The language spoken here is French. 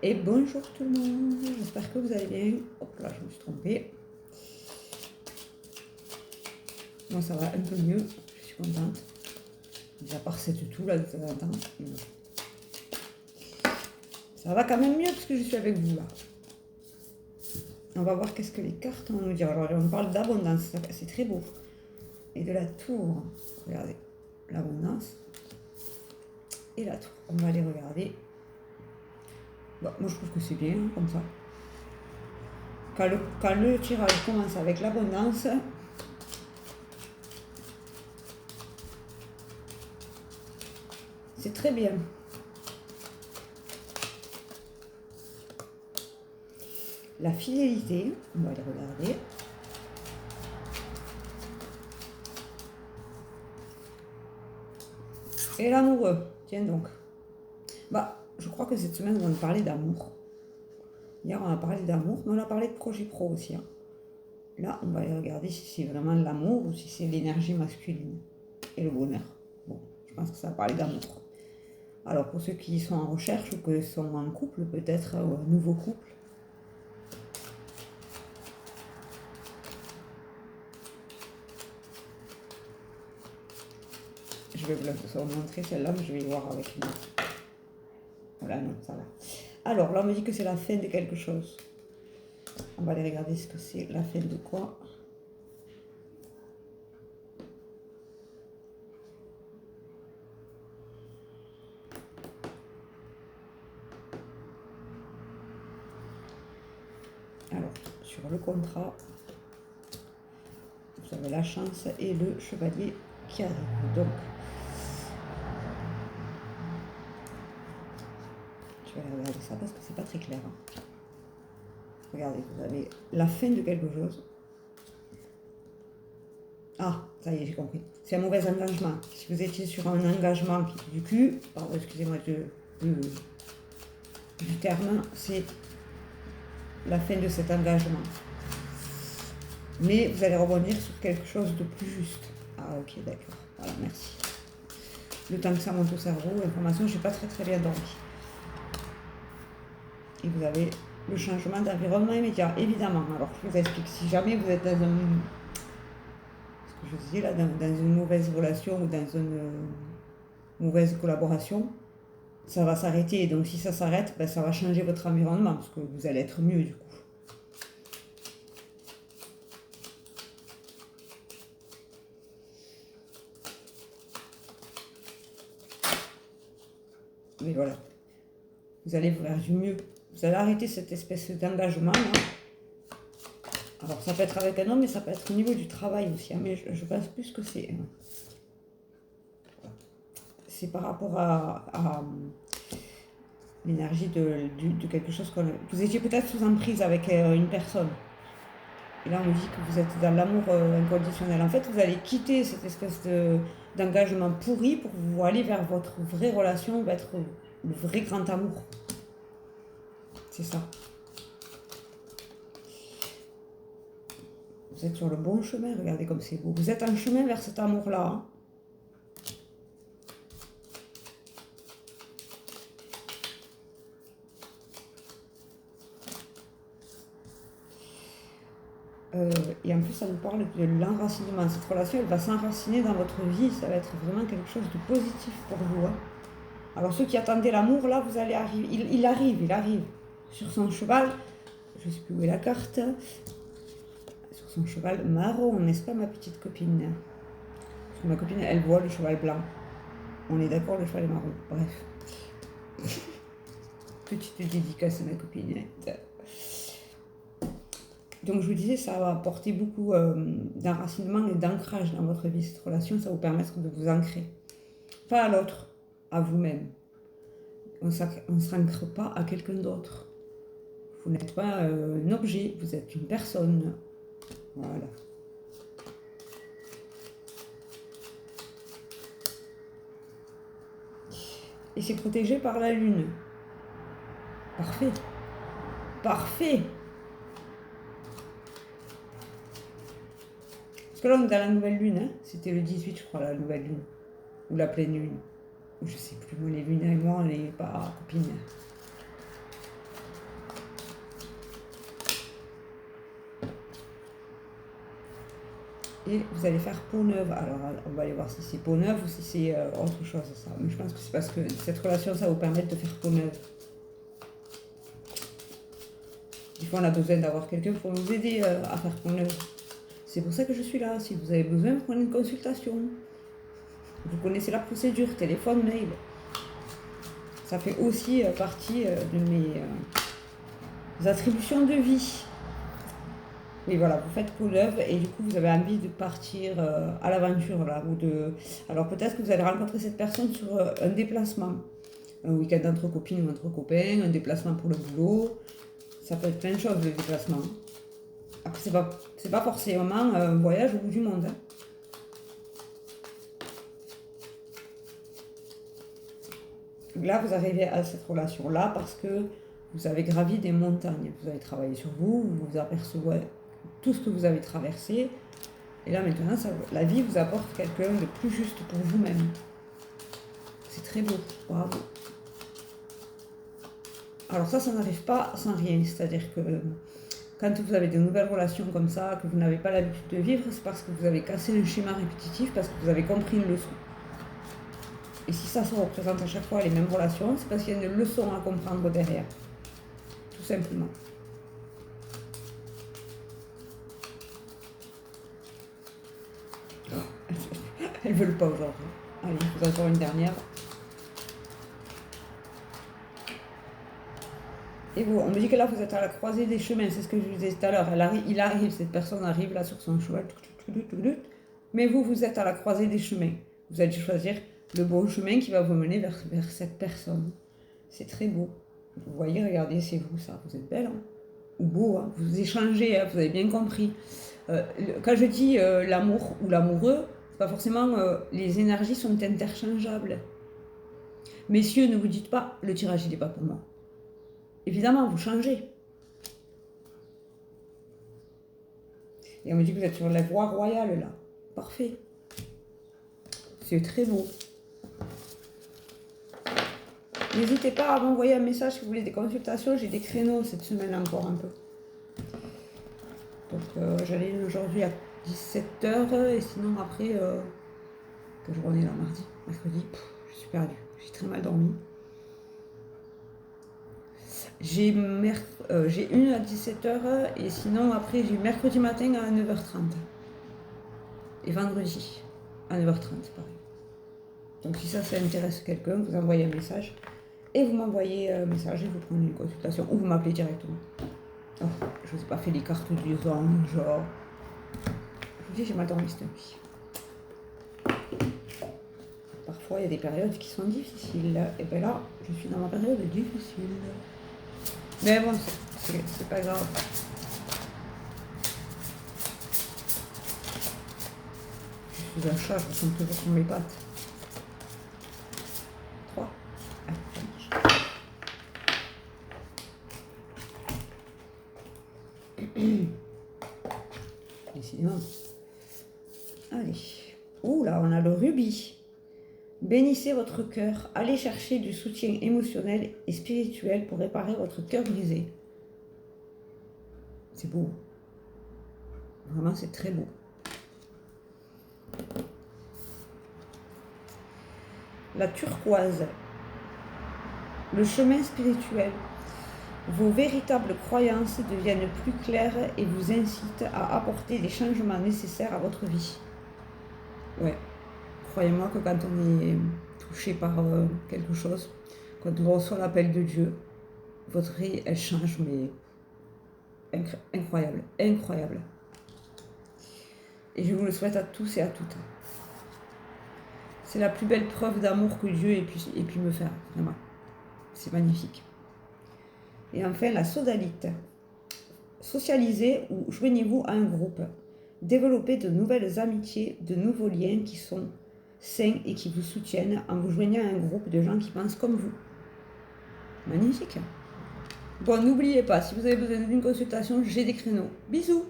Et bonjour tout le monde, j'espère que vous allez bien. Hop là, je me suis trompée. Moi ça va un peu mieux, je suis contente. À part cette toux là de temps en temps. Ça va quand même mieux parce que je suis avec vous là. On va voir qu'est-ce que les cartes vont nous dire. Alors on parle d'abondance, c'est très beau. Et de la tour, regardez, l'abondance et la tour. On va les regarder. Bon, moi je trouve que c'est bien hein, comme ça. Quand le tirage commence avec l'abondance, c'est très bien. La fidélité, on va les regarder. Et l'amoureux, tiens donc. Bah, je crois que cette semaine, on va parler d'amour. Hier, on a parlé d'amour, mais on a parlé de projet pro aussi. Hein. Là, on va aller regarder si c'est vraiment l'amour ou si c'est l'énergie masculine et le bonheur. Bon, je pense que ça va parler d'amour. Alors, pour ceux qui sont en recherche ou qui sont en couple, peut-être, ou un nouveau couple, je vais vous la montrer celle-là, mais je vais y voir avec une autre. Voilà, non, ça va. Alors, là, on me dit que c'est la fin de quelque chose. On va aller regarder ce que c'est, la fin de quoi. Alors, sur le contrat, vous avez la chance et le chevalier qui arrive. Donc, je vais regarder ça parce que c'est pas très clair. Hein. Regardez, vous avez la fin de quelque chose. Ah, ça y est, j'ai compris. C'est un mauvais engagement. Si vous étiez sur un engagement qui du cul, pardon, excusez-moi du terme, c'est la fin de cet engagement. Mais vous allez rebondir sur quelque chose de plus juste. Ah, ok, d'accord. Voilà, merci. Le temps que ça monte au cerveau, l'information, je n'ai pas très bien dormi. Et vous avez le changement d'environnement immédiat, évidemment. Alors, je vous explique. Si jamais vous êtes dans un... Ce que je disais là, dans une mauvaise relation ou dans une mauvaise collaboration, ça va s'arrêter. Donc, si ça s'arrête, ben, ça va changer votre environnement parce que vous allez être mieux du coup. Mais voilà, vous allez faire du mieux. Vous allez arrêter cette espèce d'engagement. Hein. Alors, ça peut être avec un homme, mais ça peut être au niveau du travail aussi. Hein, mais je pense plus que c'est... C'est par rapport à l'énergie de quelque chose qu'on... Vous étiez peut-être sous emprise avec une personne. Et là, on me dit que vous êtes dans l'amour inconditionnel. En fait, vous allez quitter cette espèce d'engagement pourri pour vous aller vers votre vraie relation, vers le vrai grand amour. C'est ça. Vous êtes sur le bon chemin, regardez comme c'est beau. Vous êtes en chemin vers cet amour-là. Hein. Et en plus, ça nous parle de l'enracinement. Cette relation, elle va s'enraciner dans votre vie. Ça va être vraiment quelque chose de positif pour vous. Hein. Alors, ceux qui attendaient l'amour, là, vous allez arriver. Il arrive sur son cheval. Je ne sais plus où est la carte. Sur son cheval marron, n'est-ce pas, ma petite copine? Parce que ma copine, elle voit le cheval blanc. On est d'accord, le cheval est marron. Bref. Petite dédicace à ma copine. Donc je vous disais, ça va apporter beaucoup d'enracinement et d'ancrage dans votre vie. Cette relation, ça va vous permettre de vous ancrer. Pas à l'autre, à vous-même. On ne s'ancre pas à quelqu'un d'autre. Vous n'êtes pas un objet, vous êtes une personne. Voilà. Et c'est protégé par la lune. Parfait. Parfait. Parce que là, on est dans la nouvelle lune. Hein. C'était le 18, je crois, la nouvelle lune. Ou la pleine lune. Je sais plus, moi, les lunes et moi, on n'est pas copines. Et vous allez faire peau neuve. Alors, on va aller voir si c'est peau neuve ou si c'est autre chose, ça. Mais je pense que c'est parce que cette relation, ça va vous permettre de faire peau neuve. Des fois, on a besoin d'avoir quelqu'un pour nous aider à faire peau neuve. C'est pour ça que je suis là. Si vous avez besoin, prenez une consultation. Vous connaissez la procédure, téléphone, mail. Ça fait aussi partie de mes attributions de vie. Mais voilà, vous faites peau neuve et du coup vous avez envie de partir à l'aventure là. Alors peut-être que vous allez rencontrer cette personne sur un déplacement. Un week-end entre copines ou entre copains, un déplacement pour le boulot. Ça peut être plein de choses le déplacement. Après c'est pas forcément un voyage au bout du monde. Hein. Là vous arrivez à cette relation là parce que vous avez gravi des montagnes. Vous avez travaillé sur vous, vous apercevez tout ce que vous avez traversé. Et là, maintenant, la vie vous apporte quelqu'un de plus juste pour vous-même. C'est très beau. Bravo. Alors ça n'arrive pas sans rien. C'est-à-dire que quand vous avez de nouvelles relations comme ça, que vous n'avez pas l'habitude de vivre, c'est parce que vous avez cassé un schéma répétitif, parce que vous avez compris une leçon. Et si ça se représente à chaque fois les mêmes relations, c'est parce qu'il y a une leçon à comprendre derrière. Tout simplement. Elles ne veulent pas aujourd'hui. Allez, je vous encore une dernière. Et vous, on me dit que là, vous êtes à la croisée des chemins. C'est ce que je vous disais tout à l'heure. Cette personne arrive là sur son cheval. Mais vous êtes à la croisée des chemins. Vous allez choisir le bon chemin qui va vous mener vers cette personne. C'est très beau. Vous voyez, regardez, c'est vous ça. Vous êtes belle, hein, ou beau, hein. Vous échangez, hein, vous avez bien compris. Quand je dis l'amour ou l'amoureux, pas forcément les énergies sont interchangeables. Messieurs, ne vous dites pas le tirage il n'est pas pour moi. Évidemment, vous changez. Et on me dit que vous êtes sur la voie royale là. Parfait. C'est très beau. N'hésitez pas à m'envoyer un message si vous voulez des consultations. J'ai des créneaux cette semaine encore un peu. Donc j'allais aujourd'hui à 17h et sinon après, quelle journée là, mercredi, je suis perdue. J'ai très mal dormi. J'ai une à 17h et sinon après j'ai mercredi matin à 9h30. Et vendredi à 9h30 pareil. Donc si ça intéresse quelqu'un, vous envoyez un message et vous m'envoyez un message et vous prenez une consultation ou vous m'appelez directement. Oh, je vous ai pas fait les cartes du vent, genre. Je vous dis, j'ai mal dormi cette nuit. Parfois, il y a des périodes qui sont difficiles. Et bien là, je suis dans ma période difficile. Mais bon, c'est pas grave. Je suis un chat, je ressemble toujours sur mes pattes. 3. Décidément. Allez. Ouh là, on a le rubis. Bénissez votre cœur. Allez chercher du soutien émotionnel et spirituel pour réparer votre cœur brisé. C'est beau. Vraiment, c'est très beau. La turquoise. Le chemin spirituel. Vos véritables croyances deviennent plus claires et vous incitent à apporter les changements nécessaires à votre vie. Ouais. Croyez-moi que quand on est touché par quelque chose, quand on reçoit l'appel de Dieu, votre vie, elle change, mais incroyable, incroyable. Et je vous le souhaite à tous et à toutes. C'est la plus belle preuve d'amour que Dieu ait pu me faire, vraiment. C'est magnifique. Et enfin, la sodalite. Socialisez ou joignez-vous à un groupe. Développez de nouvelles amitiés, de nouveaux liens qui sont sains et qui vous soutiennent en vous joignant à un groupe de gens qui pensent comme vous. Magnifique. Bon, n'oubliez pas, si vous avez besoin d'une consultation, j'ai des créneaux. Bisous.